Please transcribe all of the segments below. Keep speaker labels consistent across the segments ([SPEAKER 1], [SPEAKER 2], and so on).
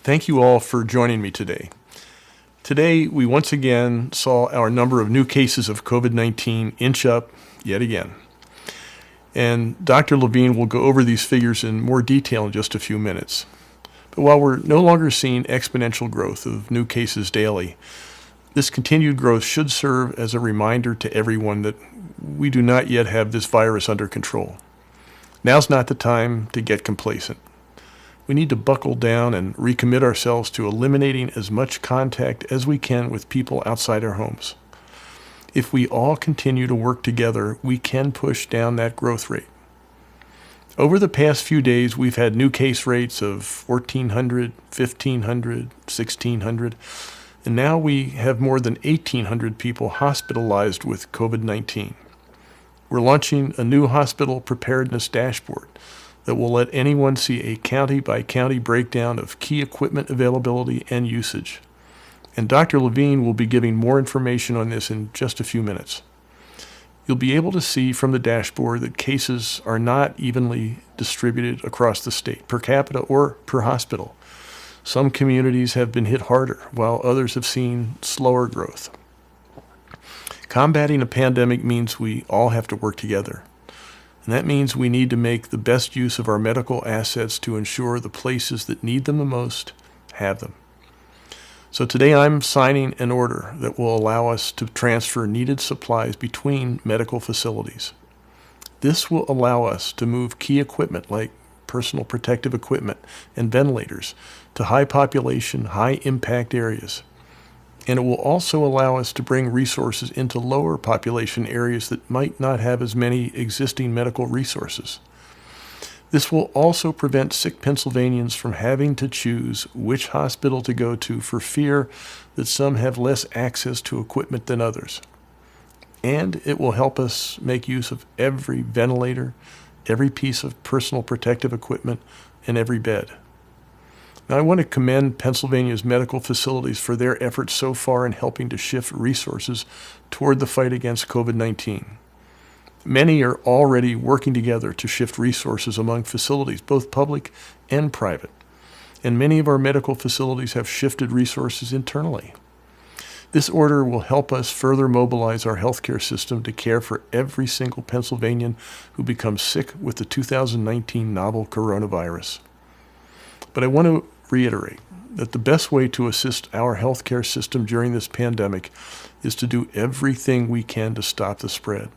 [SPEAKER 1] Thank you all for joining me today. Today, we once again saw our number of new cases of COVID-19 inch up yet again. And Dr. Levine will go over these figures in more detail in just a few minutes. But while we're no longer seeing exponential growth of new cases daily, this continued growth should serve as a reminder to everyone that we do not yet have this virus under control. Now's not the time to get complacent. We need to buckle down and recommit ourselves to eliminating as much contact as we can with people outside our homes. If we all continue to work together, we can push down that growth rate. Over the past few days, we've had new case rates of 1,400, 1,500, 1,600, and now we have more than 1,800 people hospitalized with COVID-19. We're launching a new hospital preparedness dashboard that will let anyone see a county-by-county breakdown of key equipment availability and usage. And Dr. Levine will be giving more information on this in just a few minutes. You'll be able to see from the dashboard that cases are not evenly distributed across the state, per capita or per hospital. Some communities have been hit harder, while others have seen slower growth. Combating a pandemic means we all have to work together. And that means we need to make the best use of our medical assets to ensure the places that need them the most have them. So today I'm signing an order that will allow us to transfer needed supplies between medical facilities. This will allow us to move key equipment like personal protective equipment and ventilators to high population, high impact areas. And it will also allow us to bring resources into lower population areas that might not have as many existing medical resources. This will also prevent sick Pennsylvanians from having to choose which hospital to go to for fear that some have less access to equipment than others. And it will help us make use of every ventilator, every piece of personal protective equipment, and every bed. Now, I want to commend Pennsylvania's medical facilities for their efforts so far in helping to shift resources toward the fight against COVID-19. Many are already working together to shift resources among facilities, both public and private. And many of our medical facilities have shifted resources internally. This order will help us further mobilize our healthcare system to care for every single Pennsylvanian who becomes sick with the 2019 novel coronavirus. But I want to reiterate that the best way to assist our healthcare system during this pandemic is to do everything we can to stop the spread.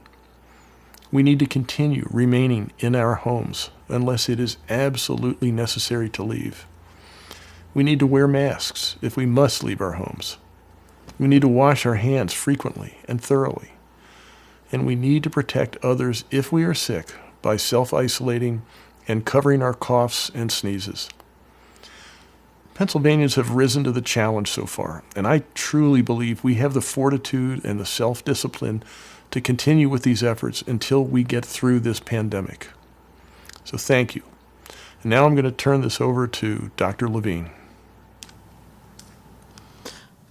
[SPEAKER 1] We need to continue remaining in our homes unless it is absolutely necessary to leave. We need to wear masks if we must leave our homes. We need to wash our hands frequently and thoroughly. And we need to protect others if we are sick by self-isolating and covering our coughs and sneezes. Pennsylvanians have risen to the challenge so far, and I truly believe we have the fortitude and the self-discipline to continue with these efforts until we get through this pandemic. So thank you. And now I'm going to turn this over to Dr. Levine.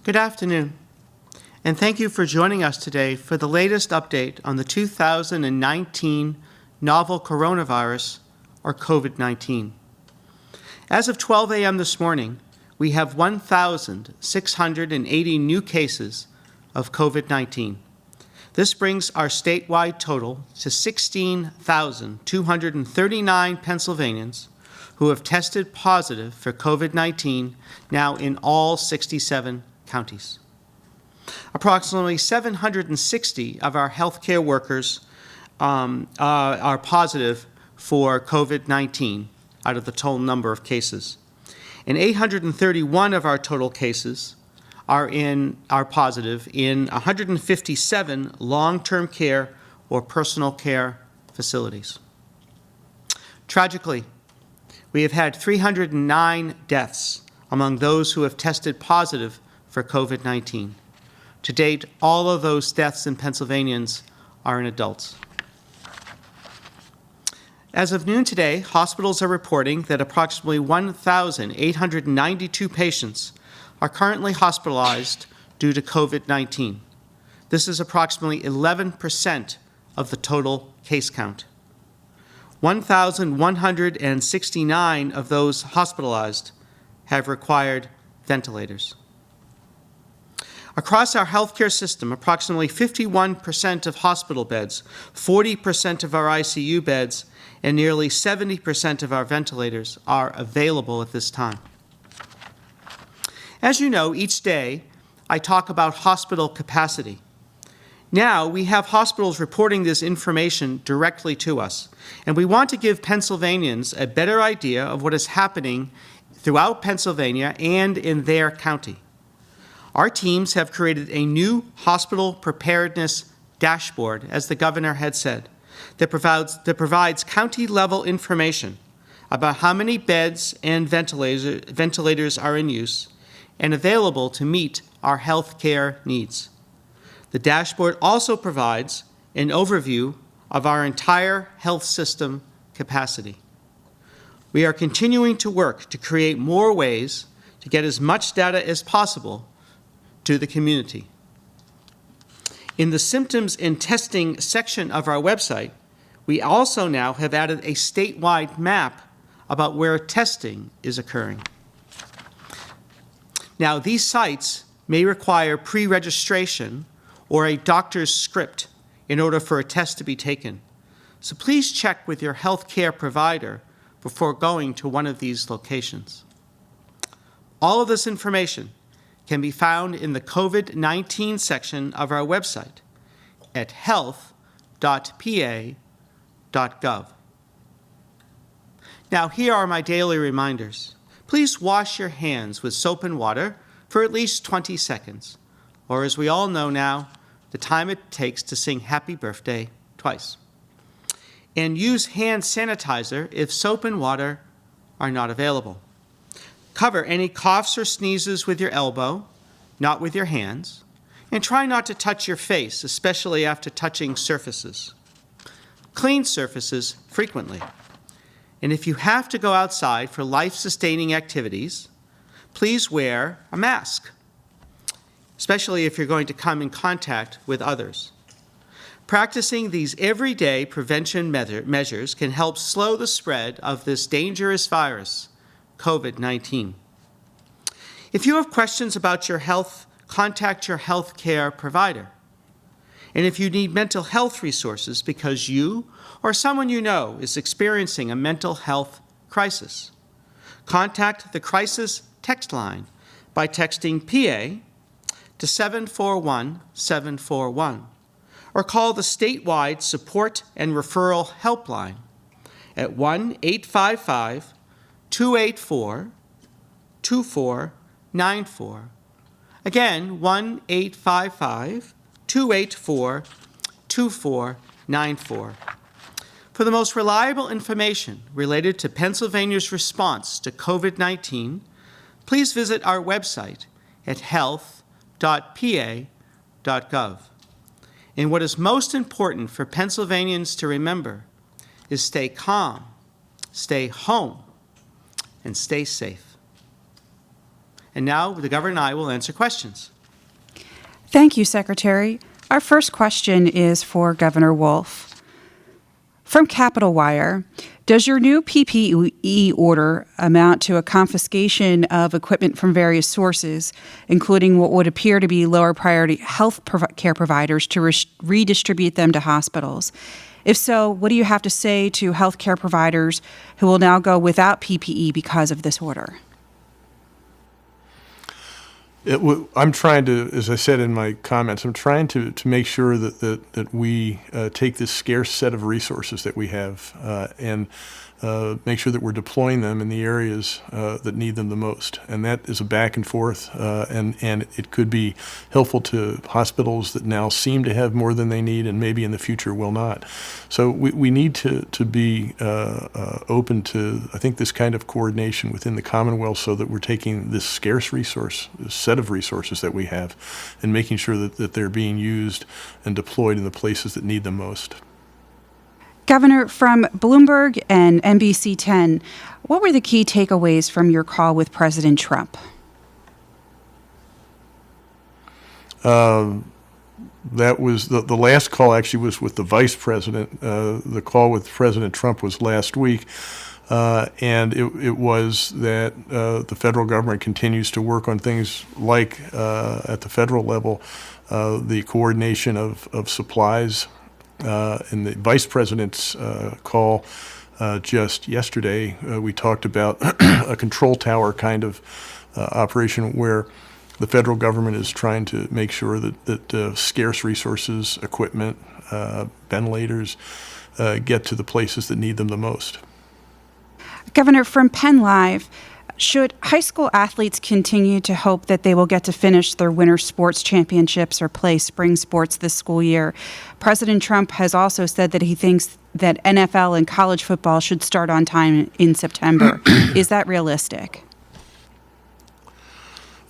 [SPEAKER 2] Good afternoon, and thank you for joining us today for the latest update on the 2019 novel coronavirus, or COVID-19. As of 12 a.m. this morning, we have 1,680 new cases of COVID-19. This brings our statewide total to 16,239 Pennsylvanians who have tested positive for COVID-19 now in all 67 counties. Approximately 760 of our healthcare workers are positive for COVID-19 out of the total number of cases. And 831 of our total cases are positive in 157 long-term care or personal care facilities. Tragically, we have had 309 deaths among those who have tested positive for COVID-19. To date, all of those deaths in Pennsylvanians are in adults. As of noon today, hospitals are reporting that approximately 1,892 patients are currently hospitalized due to COVID-19. This is approximately 11% of the total case count. 1,169 of those hospitalized have required ventilators. Across our healthcare system, approximately 51% of hospital beds, 40% of our ICU beds, and nearly 70% of our ventilators are available at this time. As you know, each day I talk about hospital capacity. Now we have hospitals reporting this information directly to us, and we want to give Pennsylvanians a better idea of what is happening throughout Pennsylvania and in their county. Our teams have created a new hospital preparedness dashboard, as the governor had said, that provides county-level information about how many beds and ventilators are in use and available to meet our health care needs. The dashboard also provides an overview of our entire health system capacity. We are continuing to work to create more ways to get as much data as possible to the community. In the symptoms and testing section of our website, we also now have added a statewide map about where testing is occurring. Now, these sites may require pre-registration or a doctor's script in order for a test to be taken. So please check with your health care provider before going to one of these locations. All of this information can be found in the COVID-19 section of our website at health.pa.gov. Now, here are my daily reminders. Please wash your hands with soap and water for at least 20 seconds, or as we all know now, the time it takes to sing happy birthday twice. And use hand sanitizer if soap and water are not available. Cover any coughs or sneezes with your elbow, not with your hands, and try not to touch your face, especially after touching surfaces. Clean surfaces frequently. And if you have to go outside for life-sustaining activities, please wear a mask, especially if you're going to come in contact with others. Practicing these everyday prevention measures can help slow the spread of this dangerous virus, COVID-19. If you have questions about your health, contact your health care provider. And if you need mental health resources because you or someone you know is experiencing a mental health crisis, contact the crisis text line by texting PA to 741-741 or call the statewide support and referral helpline at 1-855-284-2494. Again, 1-855-284-2494. For the most reliable information related to Pennsylvania's response to COVID-19, please visit our website at health.pa.gov. And what is most important for Pennsylvanians to remember is stay calm, stay home, and stay safe. And now the governor and I will answer questions.
[SPEAKER 3] Thank you, Secretary. Our first question is for Governor Wolf. From Capitol Wire, does your new PPE order amount to a confiscation of equipment from various sources, including what would appear to be lower priority health care providers to redistribute them to hospitals? If so, what do you have to say to health care providers who will now go without PPE because of this order?
[SPEAKER 1] I'm trying to, as I said in my comments, I'm trying to make sure that we take this scarce set of resources that we have and make sure that we're deploying them in the areas that need them the most. And that is a back and forth, and it could be helpful to hospitals that now seem to have more than they need and maybe in the future will not. So we need to be open to, I think, this kind of coordination within the Commonwealth so that we're taking this scarce resource, this set of resources that we have, and making sure that they're being used and deployed in the places that need them most.
[SPEAKER 3] Governor, from Bloomberg and NBC 10, what were the key takeaways from your call with President Trump?
[SPEAKER 1] That was the last call actually was with the vice president. The call with President Trump was last week. And it was that the federal government continues to work on things like, at the federal level, the coordination of supplies. In the vice president's call just yesterday, we talked about a control tower kind of operation where the federal government is trying to make sure that scarce resources, equipment, ventilators get to the places that need them the most.
[SPEAKER 3] Governor, from Penn Live, should high school athletes continue to hope that they will get to finish their winter sports championships or play spring sports this school year? President Trump has also said that he thinks that NFL and college football should start on time in September. Is that realistic?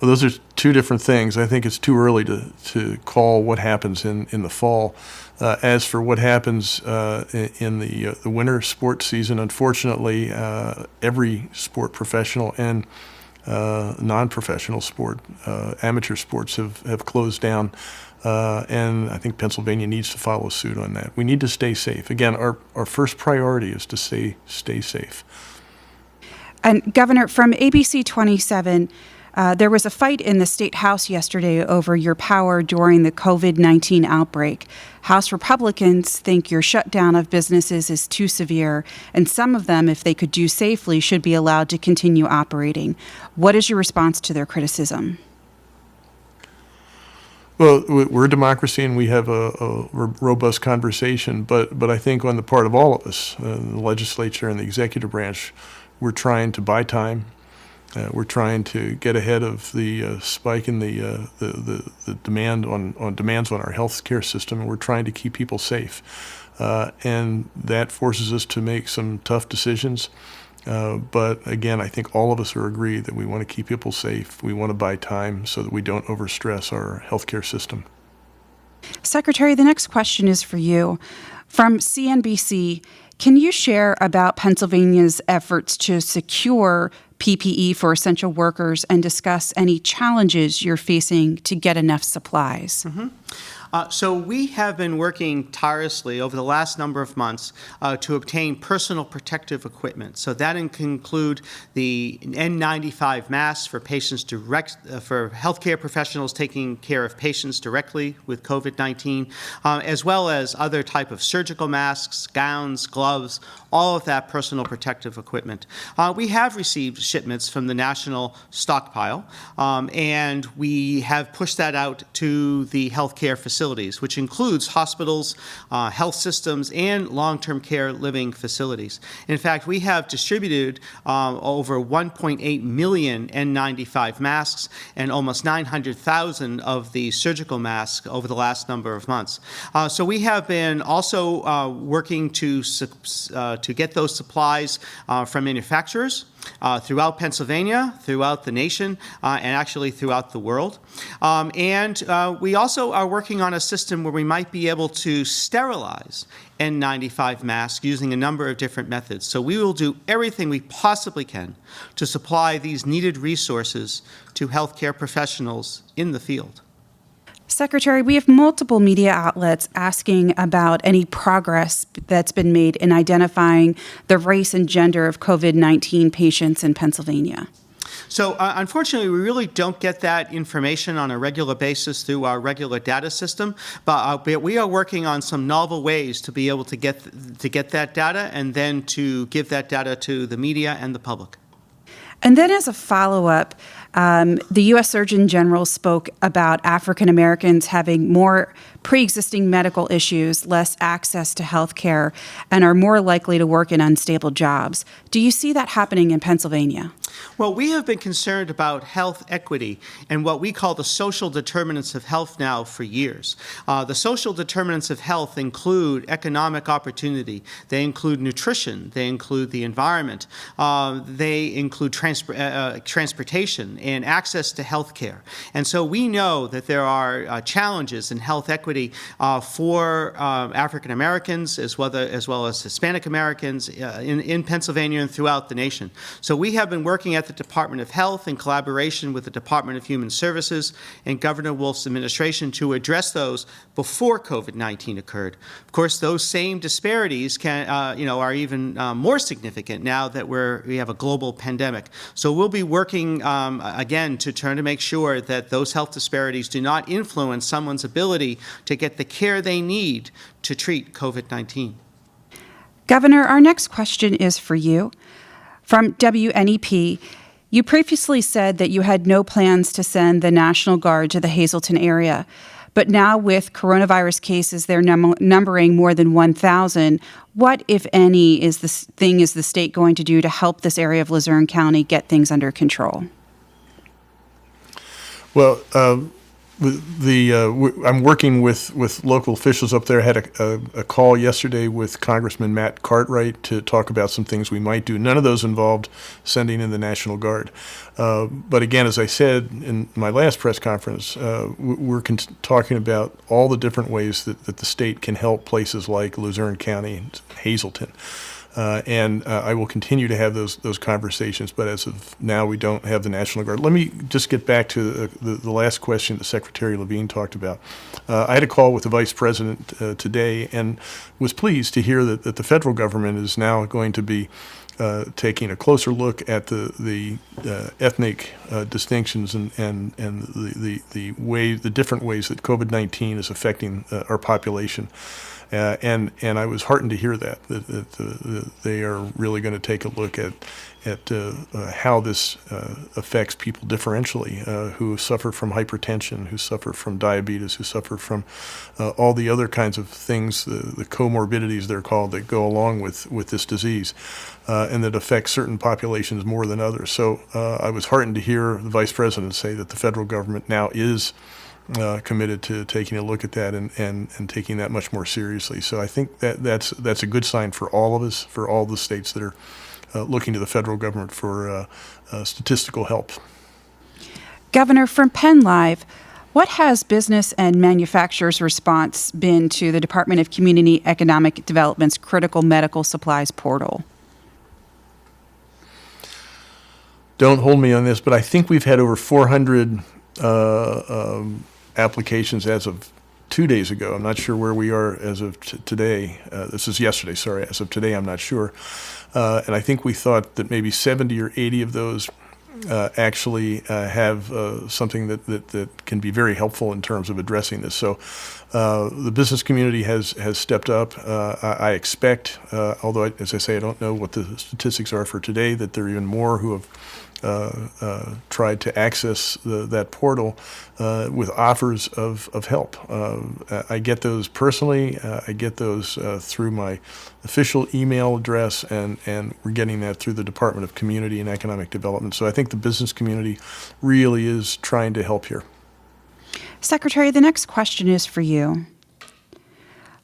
[SPEAKER 1] Well, those are two different things. I think it's too early to call what happens in the fall. As for what happens in the winter sports season, unfortunately, every sport professional and non-professional sport, amateur sports have closed down. And I think Pennsylvania needs to follow suit on that. We need to stay safe. Again, our first priority is to stay safe.
[SPEAKER 3] And Governor, from ABC 27, there was a fight in the State House yesterday over your power during the COVID-19 outbreak. House Republicans think your shutdown of businesses is too severe, and some of them, if they could do safely, should be allowed to continue operating. What is your response to their criticism?
[SPEAKER 1] Well, we're a democracy and we have a robust conversation, but I think on the part of all of us, the legislature and the executive branch, we're trying to buy time. We're trying to get ahead of the spike in the demands on our health care system, and we're trying to keep people safe. And that forces us to make some tough decisions. But again, I think all of us are agreed that we want to keep people safe. We want to buy time so that we don't overstress our healthcare system.
[SPEAKER 3] Secretary, the next question is for you. From CNBC, can you share about Pennsylvania's efforts to secure PPE for essential workers and discuss any challenges you're facing to get enough supplies?
[SPEAKER 2] So we have been working tirelessly over the last number of months to obtain personal protective equipment. So that can include the N95 masks for patients for healthcare professionals taking care of patients directly with COVID-19, as well as other type of surgical masks, gowns, gloves, all of that personal protective equipment. We have received shipments from the national stockpile, and we have pushed that out to the healthcare facilities, which includes hospitals, health systems, and long-term care living facilities. In fact, we have distributed over 1.8 million N95 masks and almost 900,000 of the surgical masks over the last number of months. So we have been also working to get those supplies from manufacturers throughout Pennsylvania, throughout the nation, and actually throughout the world. And we also are working on a system where we might be able to sterilize N95 masks using a number of different methods. So we will do everything we possibly can to supply these needed resources to healthcare professionals in the field.
[SPEAKER 3] Secretary, we have multiple media outlets asking about any progress that's been made in identifying the race and gender of COVID-19 patients in Pennsylvania.
[SPEAKER 2] So unfortunately, we really don't get that information on a regular basis through our regular data system, but we are working on some novel ways to be able to get that data and then to give that data to the media and the public.
[SPEAKER 3] And then as a follow-up, the U.S. Surgeon General spoke about African Americans having more pre-existing medical issues, less access to health care, and are more likely to work in unstable jobs. Do you see that happening in Pennsylvania?
[SPEAKER 2] Well, we have been concerned about health equity and what we call the social determinants of health now for years. The social determinants of health include economic opportunity. They include nutrition. They include the environment. They include transportation and access to health care. And so we know that there are challenges in health equity for African Americans as well as Hispanic Americans in Pennsylvania and throughout the nation. So we have been working at the Department of Health in collaboration with the Department of Human Services and Governor Wolf's administration to address those before COVID-19 occurred. Of course, those same disparities are even more significant now that we have a global pandemic. So we'll be working again to try to make sure that those health disparities do not influence someone's ability to get the care they need to treat COVID-19.
[SPEAKER 3] Governor, our next question is for you. From WNEP, you previously said that you had no plans to send the National Guard to the Hazleton area. But now with coronavirus cases, they're numbering more than 1,000. What, if any, is the state going to do to help this area of Luzerne County get things under control?
[SPEAKER 1] Well, I'm working with local officials up there. I had a call yesterday with Congressman Matt Cartwright to talk about some things we might do. None of those involved sending in the National Guard. But again, as I said in my last press conference, we're talking about all the different ways that the state can help places like Luzerne County and Hazleton. And I will continue to have those conversations, but as of now, we don't have the National Guard. Let me just get back to the last question that Secretary Levine talked about. I had a call with the Vice President today and was pleased to hear that the federal government is now going to be taking a closer look at the ethnic distinctions and the different ways that COVID-19 is affecting our population. And I was heartened to hear that they are really going to take a look at how this affects people differentially, who suffer from hypertension, who suffer from diabetes, who suffer from all the other kinds of things, the comorbidities they're called, that go along with this disease, and that affect certain populations more than others. So I was heartened to hear the Vice President say that the federal government now is committed to taking a look at that and taking that much more seriously. So I think that's a good sign for all of us, for all the states that are looking to the federal government for statistical help.
[SPEAKER 3] Governor, from Penn Live, what has business and manufacturers' response been to the Department of Community Economic Development's Critical Medical Supplies portal?
[SPEAKER 1] Don't hold me on this, but I think we've had over 400 applications as of 2 days ago. I'm not sure where we are as of today. This is yesterday, sorry. As of today, I'm not sure. And I think we thought that maybe 70 or 80 of those actually have something that can be very helpful in terms of addressing this. So the business community has stepped up. I expect, although, as I say, I don't know what the statistics are for today, that there are even more who have tried to access that portal with offers of help. I get those personally. I get those through my official email address, and we're getting that through the Department of Community and Economic Development. So I think the business community really is trying to help here.
[SPEAKER 3] Secretary, the next question is for you.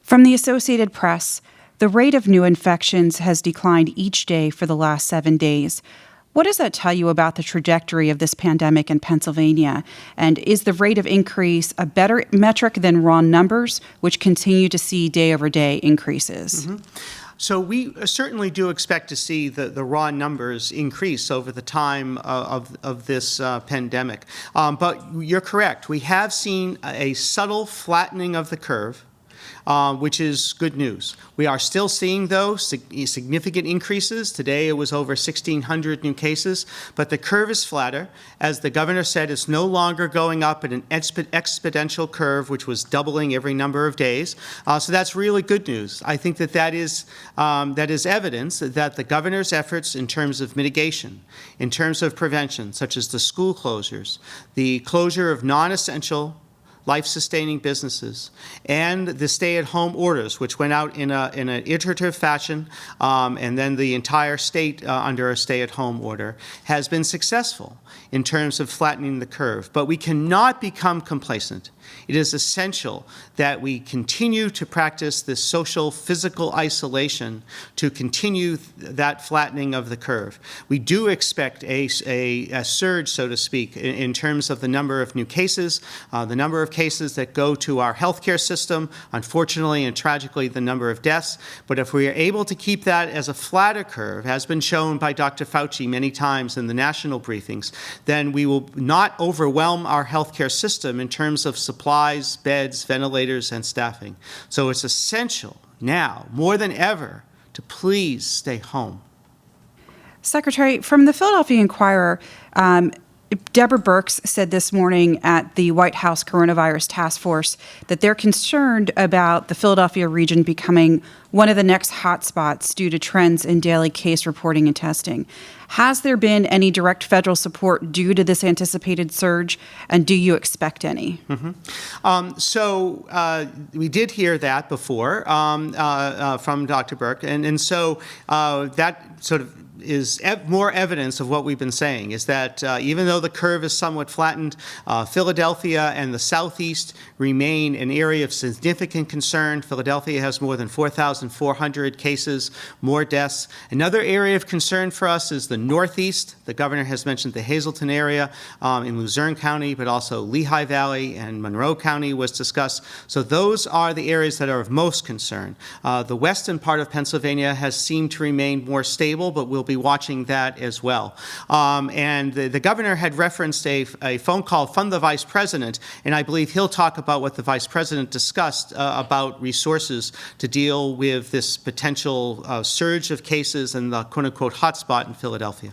[SPEAKER 3] From the Associated Press, the rate of new infections has declined each day for the last 7 days. What does that tell you about the trajectory of this pandemic in Pennsylvania? And is the rate of increase a better metric than raw numbers, which continue to see day-over-day increases?
[SPEAKER 2] Mm-hmm. So we certainly do expect to see the raw numbers increase over the time of this pandemic. But you're correct. We have seen a subtle flattening of the curve, which is good news. We are still seeing, though, significant increases. Today it was over 1,600 new cases, but the curve is flatter. As the governor said, it's no longer going up at an exponential curve, which was doubling every number of days. So that's really good news. I think that is evidence that the governor's efforts in terms of mitigation, in terms of prevention, such as the school closures, the closure of non-essential life-sustaining businesses, and the stay-at-home orders, which went out in an iterative fashion, and then the entire state under a stay-at-home order, has been successful in terms of flattening the curve. But we cannot become complacent. It is essential that we continue to practice this social, physical isolation to continue that flattening of the curve. We do expect a surge, so to speak, in terms of the number of new cases, the number of cases that go to our healthcare system, unfortunately and tragically, the number of deaths. But if we are able to keep that as a flatter curve, as been shown by Dr. Fauci many times in the national briefings, then we will not overwhelm our healthcare system in terms of supplies, beds, ventilators, and staffing. So it's essential now, more than ever, to please stay home.
[SPEAKER 3] Secretary, from the Philadelphia Inquirer, Deborah Birx said this morning at the White House Coronavirus Task Force that they're concerned about the Philadelphia region becoming one of the next hotspots due to trends in daily case reporting and testing. Has there been any direct federal support due to this anticipated surge, and do you expect any?
[SPEAKER 2] So we did hear that before from Dr. Birx, and so that sort of is more evidence of what we've been saying, is that even though the curve is somewhat flattened, Philadelphia and the Southeast remain an area of significant concern. Philadelphia has more than 4,400 cases, more deaths. Another area of concern for us is the Northeast. The governor has mentioned the Hazleton area in Luzerne County, but also Lehigh Valley and Monroe County was discussed. So those are the areas that are of most concern. The western part of Pennsylvania has seemed to remain more stable, but we'll be watching that as well. And the governor had referenced a phone call from the vice president, and I believe he'll talk about what the vice president discussed about resources to deal with this potential surge of cases and the quote-unquote hotspot in Philadelphia.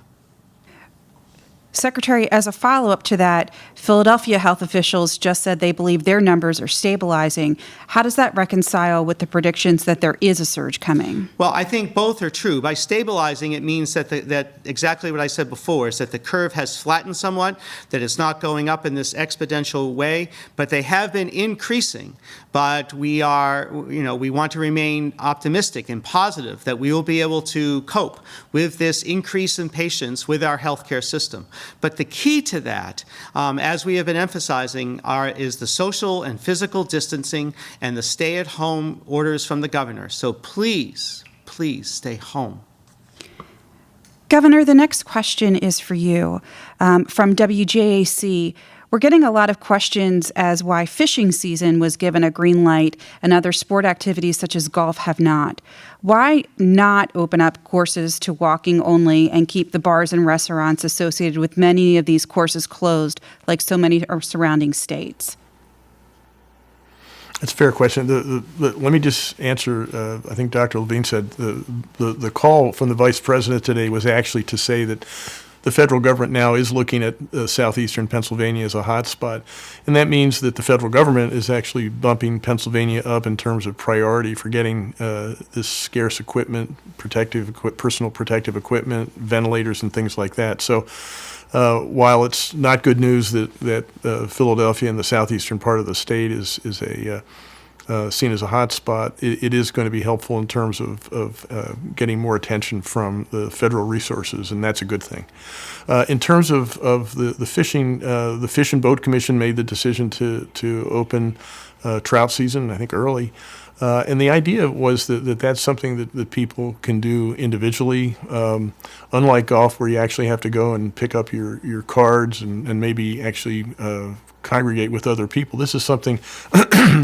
[SPEAKER 3] Secretary, as a follow-up to that, Philadelphia health officials just said they believe their numbers are stabilizing. How does that reconcile with the predictions that there is a surge coming?
[SPEAKER 2] Well, I think both are true. By stabilizing, it means that exactly what I said before, is that the curve has flattened somewhat, that it's not going up in this exponential way, but they have been increasing. But we want to remain optimistic and positive that we will be able to cope with this increase in patients with our healthcare system. But the key to that, as we have been emphasizing, is the social and physical distancing and the stay-at-home orders from the governor. So please, please stay home.
[SPEAKER 3] Governor, the next question is for you. From WJAC, we're getting a lot of questions as why fishing season was given a green light and other sport activities such as golf have not. Why not open up courses to walking only and keep the bars and restaurants associated with many of these courses closed, like so many are surrounding states?
[SPEAKER 1] That's a fair question. Let me just answer. I think Dr. Levine said the call from the vice president today was actually to say that the federal government now is looking at southeastern Pennsylvania as a hotspot, and that means that the federal government is actually bumping Pennsylvania up in terms of priority for getting this scarce equipment, personal protective equipment, ventilators, and things like that. So while it's not good news that Philadelphia and the southeastern part of the state is seen as a hotspot, it is going to be helpful in terms of getting more attention from the federal resources, and that's a good thing. In terms of the fishing, the Fish and Boat Commission made the decision to open trout season, I think early. And the idea was that that's something that people can do individually. Unlike golf, where you actually have to go and pick up your cards and maybe actually congregate with other people, this is something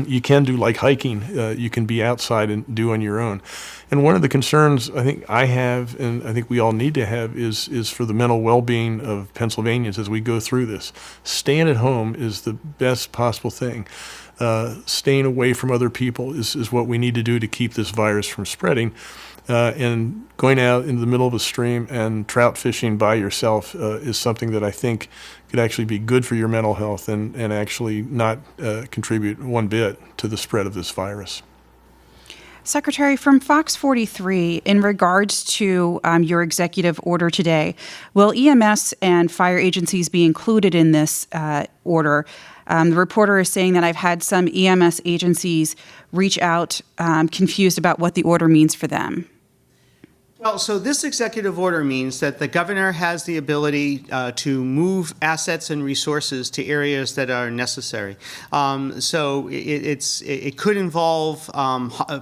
[SPEAKER 1] you can do like hiking. You can be outside and do on your own. And one of the concerns I think I have, and I think we all need to have, is for the mental well-being of Pennsylvanians as we go through this. Staying at home is the best possible thing. Staying away from other people is what we need to do to keep this virus from spreading. And going out in the middle of a stream and trout fishing by yourself is something that I think could actually be good for your mental health and actually not contribute one bit to the spread of this virus.
[SPEAKER 3] Secretary, from Fox 43, in regards to your executive order today, will EMS and fire agencies be included in this order? The reporter is saying that I've had some EMS agencies reach out confused about what the order means for them.
[SPEAKER 2] Well, so this executive order means that the governor has the ability to move assets and resources to areas that are necessary. So it could involve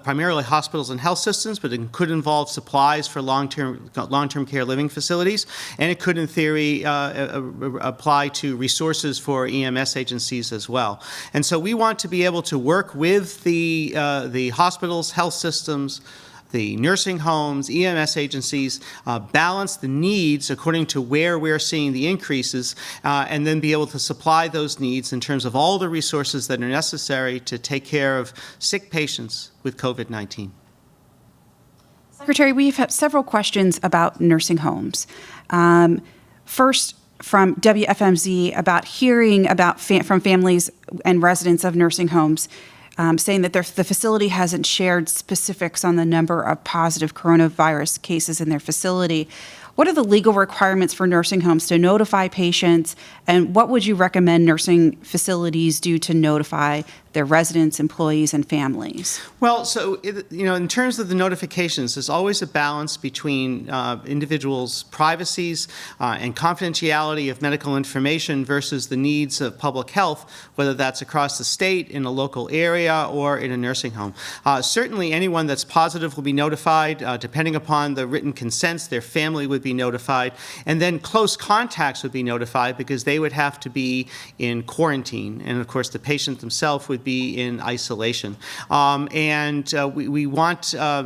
[SPEAKER 2] primarily hospitals and health systems, but it could involve supplies for long-term care living facilities, and it could, in theory, apply to resources for EMS agencies as well. And so we want to be able to work with the hospitals, health systems, the nursing homes, EMS agencies, balance the needs according to where we're seeing the increases, and then be able to supply those needs in terms of all the resources that are necessary to take care of sick patients with COVID-19.
[SPEAKER 3] Secretary, we've had several questions about nursing homes. First, from WFMZ about hearing about from families and residents of nursing homes saying that the facility hasn't shared specifics on the number of positive coronavirus cases in their facility. What are the legal requirements for nursing homes to notify patients, and what would you recommend nursing facilities do to notify their residents, employees, and families?
[SPEAKER 2] Well, so, in terms of the notifications, there's always a balance between individuals' privacies and confidentiality of medical information versus the needs of public health, whether that's across the state, in a local area, or in a nursing home. Certainly, anyone that's positive will be notified. Depending upon the written consents, their family would be notified, and then close contacts would be notified because they would have to be in quarantine, and of course the patient themselves would be in isolation. We want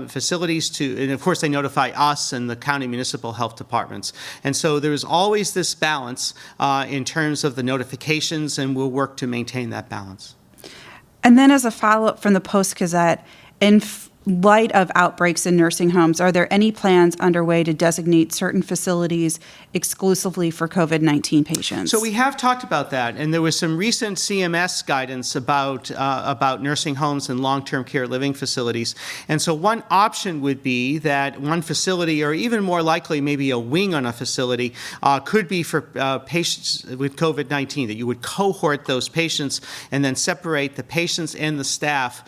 [SPEAKER 2] facilities to, and of course they notify us and the county municipal health departments. And so there's always this balance in terms of the notifications, and we'll work to maintain that balance.
[SPEAKER 3] And then as a follow-up from the Post-Gazette, in light of outbreaks in nursing homes, are there any plans underway to designate certain facilities exclusively for COVID-19 patients?
[SPEAKER 2] So we have talked about that, and there was some recent CMS guidance about nursing homes and long-term care living facilities. And so one option would be that one facility, or even more likely maybe a wing on a facility, could be for patients with COVID-19, that you would cohort those patients and then separate the patients and the staff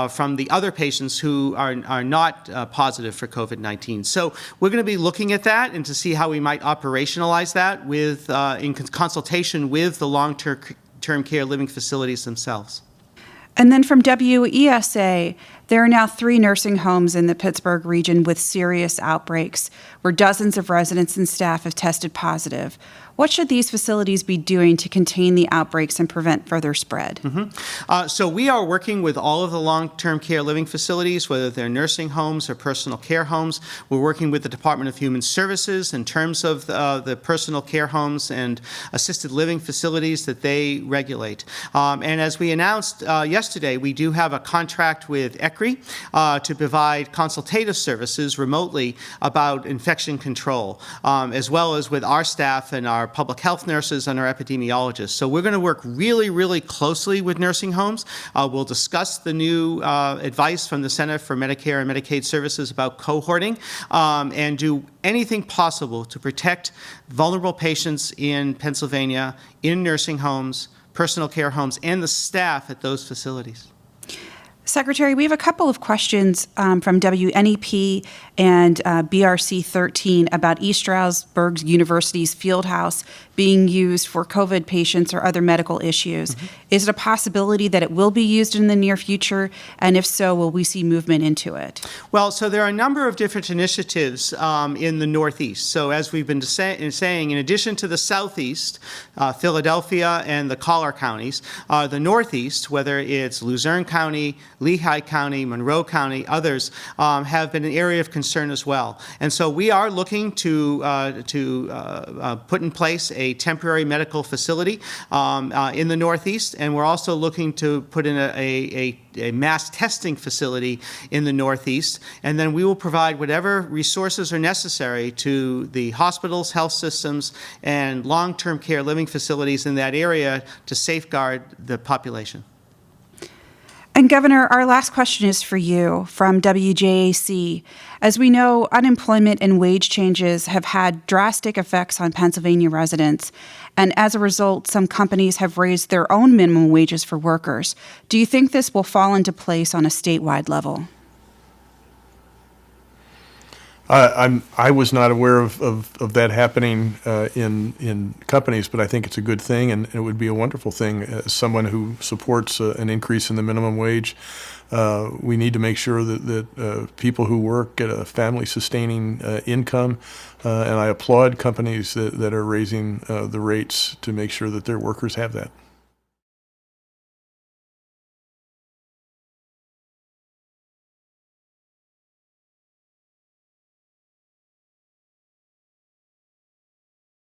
[SPEAKER 2] from the other patients who are not positive for COVID-19. So we're going to be looking at that and to see how we might operationalize that with in consultation with the long-term care living facilities themselves.
[SPEAKER 3] And then from WESA, there are now 3 nursing homes in the Pittsburgh region with serious outbreaks where dozens of residents and staff have tested positive. What should these facilities be doing to contain the outbreaks and prevent further spread?
[SPEAKER 2] So we are working with all of the long-term care living facilities, whether they're nursing homes or personal care homes. We're working with the Department of Human Services in terms of the personal care homes and assisted living facilities that they regulate. And as we announced yesterday, we do have a contract with ECRI to provide consultative services remotely about infection control, as well as with our staff and our public health nurses and our epidemiologists. So we're going to work really, really closely with nursing homes. We'll discuss the new advice from the Center for Medicare and Medicaid Services about cohorting and do anything possible to protect vulnerable patients in Pennsylvania, in nursing homes, personal care homes, and the staff at those facilities.
[SPEAKER 3] Secretary, we have a couple of questions from WNEP and BRC 13 about East Stroudsburg University's field house being used for COVID patients or other medical issues. Is it a possibility that it will be used in the near future? And if so, will we see movement into it?
[SPEAKER 2] Well, so there are a number of different initiatives in the Northeast. So as we've been saying, in addition to the Southeast, Philadelphia and the Collar counties, the Northeast, whether it's Luzerne County, Lehigh County, Monroe County, others have been an area of concern as well. And so we are looking to put in place a temporary medical facility in the Northeast, and we're also looking to put in a mass testing facility in the Northeast, and then we will provide whatever resources are necessary to the hospitals, health systems, and long-term care living facilities in that area to safeguard the population.
[SPEAKER 3] And Governor, our last question is for you from WJAC. As we know, unemployment and wage changes have had drastic effects on Pennsylvania residents. And as a result, some companies have raised their own minimum wages for workers. Do you think this will fall into place on a statewide level?
[SPEAKER 1] I was not aware of that happening in companies, but I think it's a good thing, and it would be a wonderful thing. As someone who supports an increase in the minimum wage, we need to make sure that people who work get a family-sustaining income, and I applaud companies that are raising the rates to make sure that their workers have that.